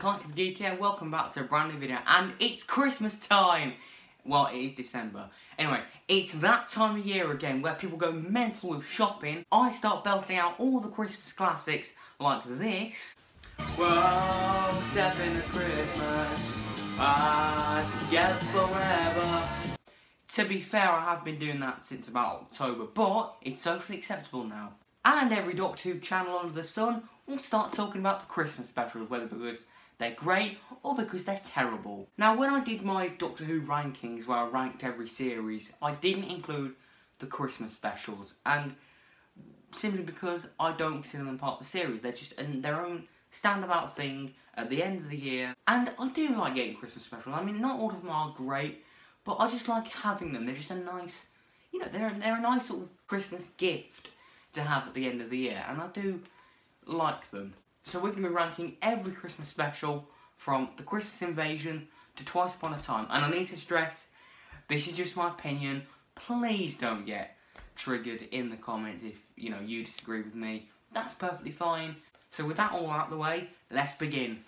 Collective Geek here, welcome back to a brand new video, and it's Christmas time! Well, it is December. Anyway, it's that time of year again where people go mental with shopping. I start belting out all the Christmas classics like this. Whoa, step into Christmas, together forever. To be fair, I have been doing that since about October, but it's socially acceptable now. And every Doctor Who channel under the sun will start talking about the Christmas specials, whether because they're great or because they're terrible. Now, when I did my Doctor Who rankings, where I ranked every series, I didn't include the Christmas specials, and simply because I don't consider them part of the series. They're just their own standout thing at the end of the year, and I do like getting Christmas specials. I mean, not all of them are great, but I just like having them. They're just a nice, you know, they're a nice little Christmas gift to have at the end of the year, and I do like them. So we're going to be ranking every Christmas special from the Christmas Invasion to Twice Upon a Time, and I need to stress, this is just my opinion. Please don't get triggered in the comments if, you know, you disagree with me. That's perfectly fine. So with that all out of the way, let's begin.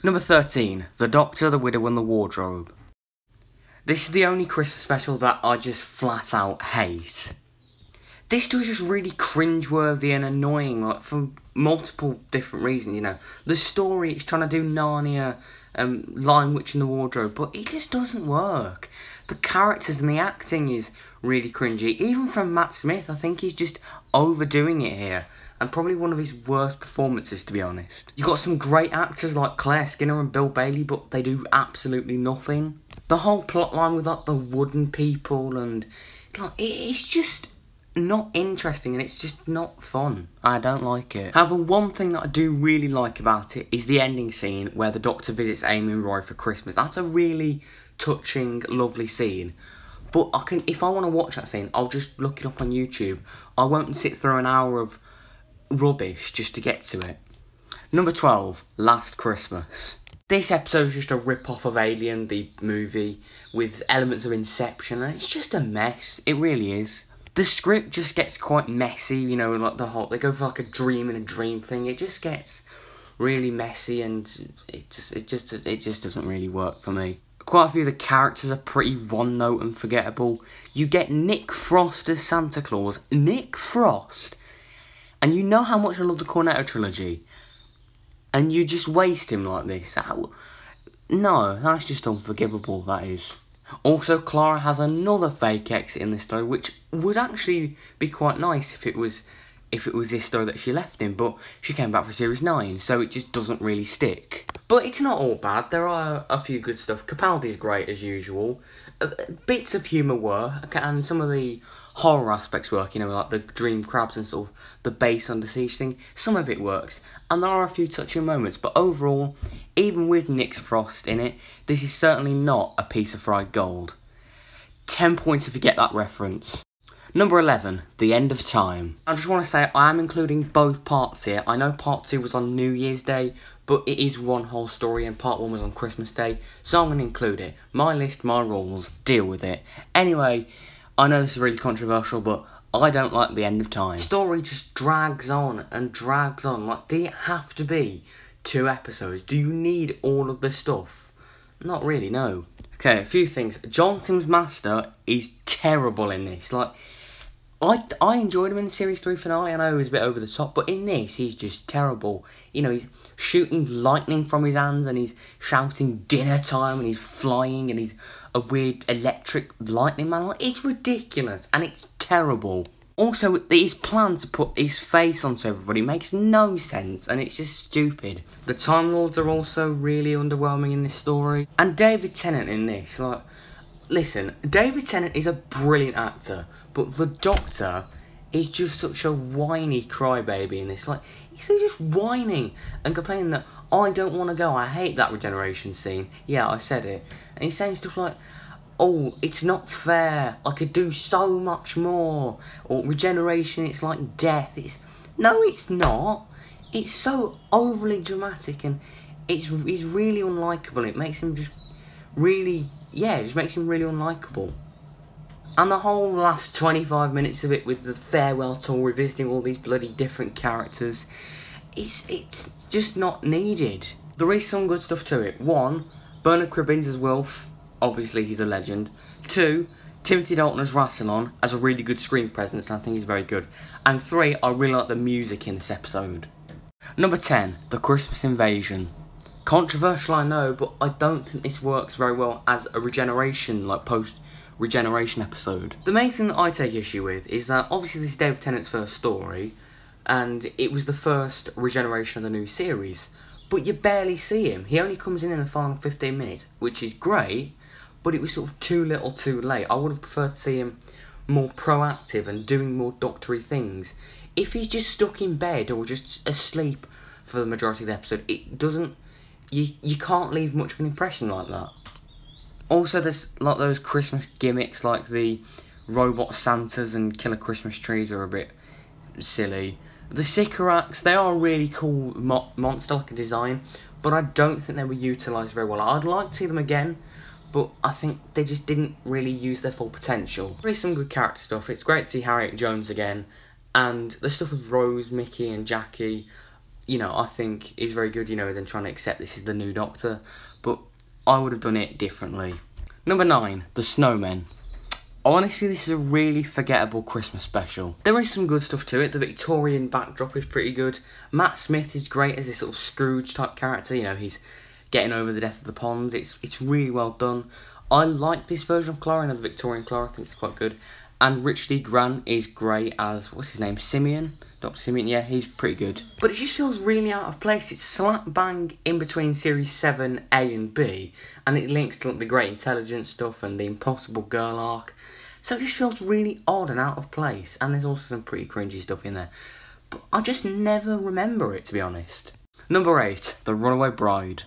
Number 13, The Doctor, the Widow and the Wardrobe. This is the only Christmas special that I just flat out hate. This story is just really cringeworthy and annoying, like, for multiple different reasons, you know. The story, it's trying to do Narnia, Lion Witch in the Wardrobe, but it just doesn't work. The characters and the acting is really cringy. Even from Matt Smith, I think he's just overdoing it here. And probably one of his worst performances, to be honest. You've got some great actors like Claire Skinner and Bill Bailey, but they do absolutely nothing. The whole plotline with, like, the wooden people and, like, it's just not interesting, and it's just not fun. I don't like it. However, one thing that I do really like about it is the ending scene where the Doctor visits Amy and Roy for Christmas. That's a really touching, lovely scene. But if I want to watch that scene, I'll just look it up on YouTube. I won't sit through an hour of rubbish just to get to it. Number 12, Last Christmas. This episode is just a rip-off of Alien, the movie, with elements of Inception, and it's just a mess. It really is. The script just gets quite messy, you know, like they go for like a dream in a dream thing. It just gets really messy, and it just doesn't really work for me. Quite a few of the characters are pretty one-note and forgettable. You get Nick Frost as Santa Claus. Nick Frost! And you know how much I love the Cornetto trilogy. And you just waste him like this. No, that's just unforgivable, that is. Also, Clara has another fake exit in this story, which would actually be quite nice if it was this story that she left in, but she came back for Series 9, so it just doesn't really stick. But it's not all bad. There are a few good stuff. Capaldi's great, as usual. Bits of humour work, and some of the horror aspects work, you know, like the dream crabs and sort of the base under siege thing. Some of it works, and there are a few touching moments, but overall, even with Nick Frost in it, this is certainly not a piece of fried gold. 10 points if you get that reference. Number 11, The End of Time. I just want to say I am including both parts here. I know part 2 was on New Year's Day, but it is one whole story and part 1 was on Christmas Day, so I'm going to include it. My list, my rules, deal with it. Anyway, I know this is really controversial, but I don't like The End of Time. The story just drags on and drags on. Like, do it have to be 2 episodes? Do you need all of this stuff? Not really, no. Okay, a few things. John Sims Master is terrible in this. Like, I enjoyed him in the Series 3 finale. I know he was a bit over the top, but in this, he's just terrible. You know, he's shooting lightning from his hands, and he's shouting dinner time, and he's flying, and he's a weird electric lightning man. Like, it's ridiculous, and it's terrible. Also, his plan to put his face onto everybody makes no sense, and it's just stupid. The Time Lords are also really underwhelming in this story. And David Tennant in this, like, listen, David Tennant is a brilliant actor, but the Doctor is just such a whiny crybaby in this. Like, he's just whining and complaining that, I don't want to go, I hate that regeneration scene. Yeah, I said it. And he's saying stuff like, oh, it's not fair, I could do so much more. Or regeneration, it's like death. No, it's not. It's so overly dramatic, and he's really unlikable. It makes him just really, yeah, it just makes him really unlikable. And the whole last 25 minutes of it with the farewell tour, revisiting all these bloody different characters, it's just not needed. There is some good stuff to it. 1, Bernard Cribbins as Wilf, obviously he's a legend. 2, Timothy Dalton as Rassilon has a really good screen presence and I think he's very good. And 3, I really like the music in this episode. Number 10, The Christmas Invasion. Controversial, I know, but I don't think this works very well as a regeneration, like post-regeneration episode. The main thing that I take issue with is that obviously this is David Tennant's first story, and it was the first regeneration of the new series, but you barely see him. He only comes in the final 15 minutes, which is great, but it was sort of too little too late. I would have preferred to see him more proactive and doing more doctory things. If he's just stuck in bed or just asleep for the majority of the episode, it doesn't... You can't leave much of an impression like that. Also, there's like those Christmas gimmicks like the robot Santas and killer Christmas trees are a bit silly. The Sycorax, they are a really cool monster-like design, but I don't think they were utilised very well. I'd like to see them again, but I think they just didn't really use their full potential. There is some good character stuff. It's great to see Harriet Jones again, and the stuff with Rose, Mickey and Jackie, you know, I think is very good, you know, them trying to accept this is the new Doctor, but I would have done it differently. Number 9, The Snowman. Honestly, this is a really forgettable Christmas special. There is some good stuff to it. The Victorian backdrop is pretty good. Matt Smith is great as this sort of Scrooge type character, you know, he's getting over the death of the ponds. It's really well done. I like this version of Clara, the Victorian Clara, I think it's quite good. And Richard E. Grant is great as, what's his name, Simeon? Dr. Simeon, yeah, he's pretty good. But it just feels really out of place. It's slap bang in between Series 7, A and B, and it links to like, the Great Intelligence stuff and the Impossible Girl arc. So it just feels really odd and out of place, and there's also some pretty cringy stuff in there. But I just never remember it, to be honest. Number 8, The Runaway Bride.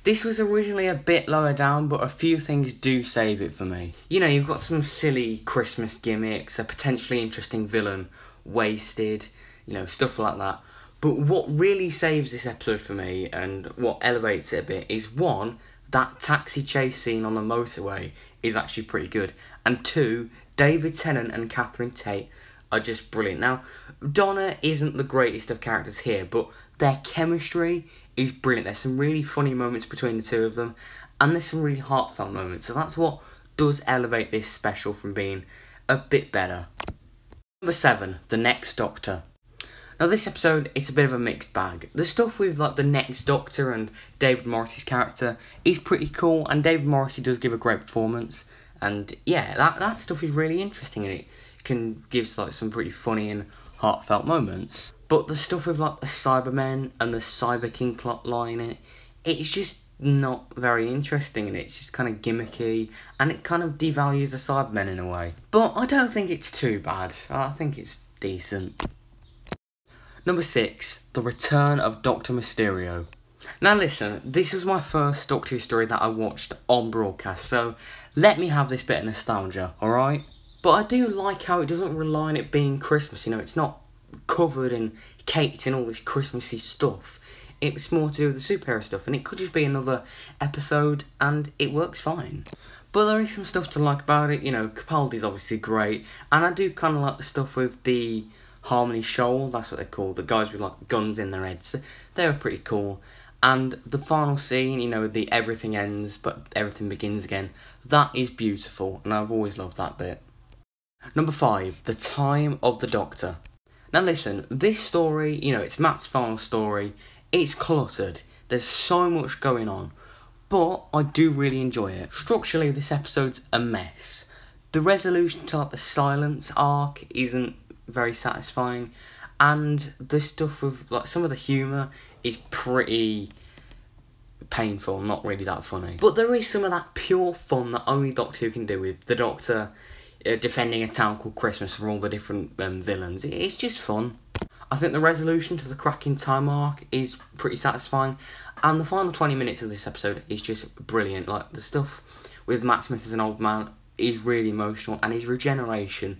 This was originally a bit lower down, but a few things do save it for me. You know, you've got some silly Christmas gimmicks, a potentially interesting villain, wasted, you know, stuff like that. But what really saves this episode for me, and what elevates it a bit, is 1, that taxi chase scene on the motorway is actually pretty good. And 2, David Tennant and Catherine Tate are just brilliant. Now, Donna isn't the greatest of characters here, but their chemistry is brilliant. There's some really funny moments between the two of them, and there's some really heartfelt moments. So that's what does elevate this special from being a bit better. Number 7, The Next Doctor. Now this episode, it's a bit of a mixed bag. The stuff with like the Next Doctor and David Morrissey's character is pretty cool, and David Morrissey does give a great performance. And yeah, that stuff is really interesting, and it can give like some pretty funny and heartfelt moments. But the stuff with like the Cybermen and the Cyber King plot line, it's just not very interesting, and it's just kind of gimmicky, and it kind of devalues the Cybermen in a way. But I don't think it's too bad. I think it's decent. Number 6, The Return of Dr. Mysterio. Now listen, this was my first Doctor Who story that I watched on broadcast, so let me have this bit of nostalgia, alright? But I do like how it doesn't rely on it being Christmas, you know, it's not covered and caked in all this Christmassy stuff. It's more to do with the superhero stuff, and it could just be another episode, and it works fine. But there is some stuff to like about it, you know, Capaldi's obviously great, and I do kind of like the stuff with the Harmony Shoal, that's what they're called, the guys with like guns in their heads. They were pretty cool. And the final scene, you know, the everything ends but everything begins again, that is beautiful, and I've always loved that bit. Number 5, The Time of the Doctor. Now listen, this story, you know, it's Matt's final story, it's cluttered, there's so much going on, but I do really enjoy it. Structurally, this episode's a mess. The resolution to like the silence arc isn't very satisfying, and the stuff with like some of the humour is pretty painful, not really that funny. But there is some of that pure fun that only Doctor Who can do, with the Doctor defending a town called Christmas from all the different villains. It's just fun. I think the resolution to the cracking time arc is pretty satisfying, and the final 20 minutes of this episode is just brilliant. Like, the stuff with Matt Smith as an old man is really emotional, and his regeneration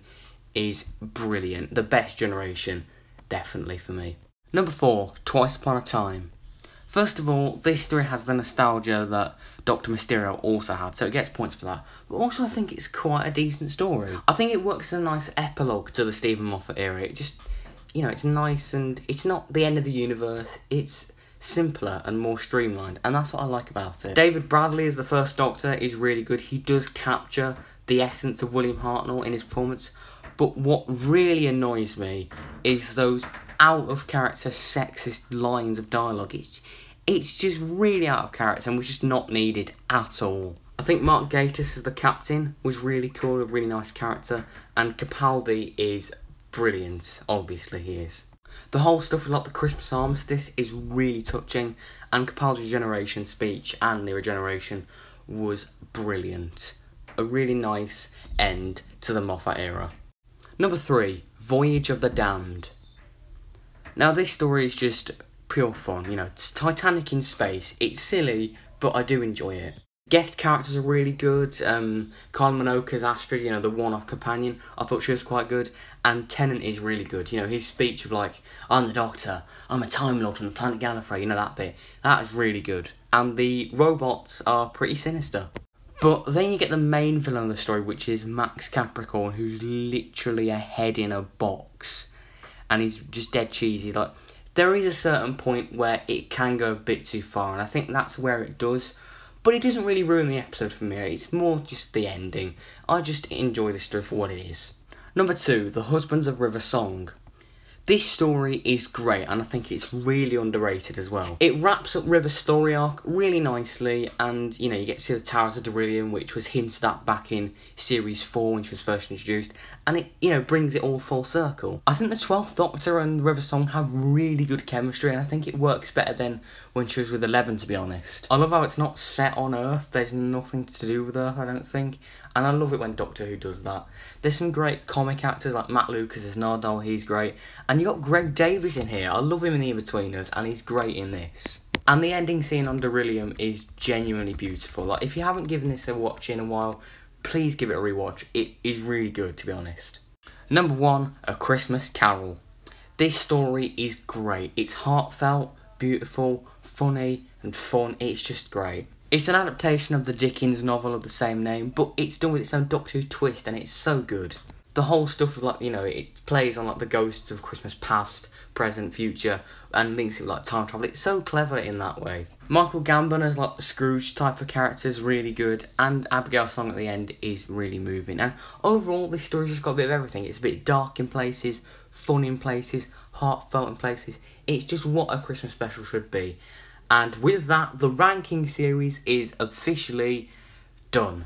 is brilliant. The best generation, definitely for me. Number 4, Twice Upon a Time. First of all, this story has the nostalgia that Dr. Mysterio also had, so it gets points for that. But also I think it's quite a decent story. I think it works as a nice epilogue to the Stephen Moffat era. It just, you know, it's nice, and it's not the end of the universe. It's simpler and more streamlined, and that's what I like about it. David Bradley as the first Doctor is really good. He does capture the essence of William Hartnell in his performance, but what really annoys me is those out-of-character sexist lines of dialogue. It's just really out of character and was just not needed at all. I think Mark Gatiss as the captain was really cool, a really nice character, and Capaldi is brilliant, obviously he is. The whole stuff with like the Christmas armistice is really touching, and Capaldi's regeneration speech and the regeneration was brilliant. A really nice end to the Moffat era. Number 3, Voyage of the Damned. Now this story is just pure fun, you know, it's Titanic in space. It's silly, but I do enjoy it. Guest characters are really good. Kylie Minogue's Astrid, you know, the one-off companion, I thought she was quite good. And Tennant is really good. You know, his speech of like, I'm the Doctor, I'm a Time Lord from the planet Gallifrey, you know, that bit. That is really good. And the robots are pretty sinister. But then you get the main villain of the story, which is Max Capricorn, who's literally a head in a box. And he's just dead cheesy. Like, there is a certain point where it can go a bit too far, and I think that's where it does. But it doesn't really ruin the episode for me. It's more just the ending. I just enjoy the story for what it is. Number 2, The Husbands of River Song. This story is great, and I think it's really underrated as well. It wraps up River's story arc really nicely, and, you know, you get to see the Towers of Darillium, which was hinted at back in Series 4 when she was first introduced, and it, you know, brings it all full circle. I think the 12th Doctor and River Song have really good chemistry, and I think it works better than when she was with 11, to be honest. I love how it's not set on Earth. There's nothing to do with Earth, I don't think. And I love it when Doctor Who does that. There's some great comic actors like Matt Lucas as Nardole, he's great. And you got Greg Davies in here. I love him in The Inbetweeners, and he's great in this. And the ending scene on Darillium is genuinely beautiful. Like, if you haven't given this a watch in a while, please give it a rewatch. It is really good, to be honest. Number 1, A Christmas Carol. This story is great. It's heartfelt, beautiful, funny, and fun. It's just great. It's an adaptation of the Dickens novel of the same name, but it's done with its own Doctor Who twist, and it's so good. The whole stuff of, like, you know, it plays on like the ghosts of Christmas past, present, future, and links it with like time travel. It's so clever in that way. Michael Gambon as like the Scrooge type of character is really good, and Abigail's song at the end is really moving. And overall, this story's just got a bit of everything. It's a bit dark in places, fun in places, heartfelt in places. It's just what a Christmas special should be. And with that, the ranking series is officially done.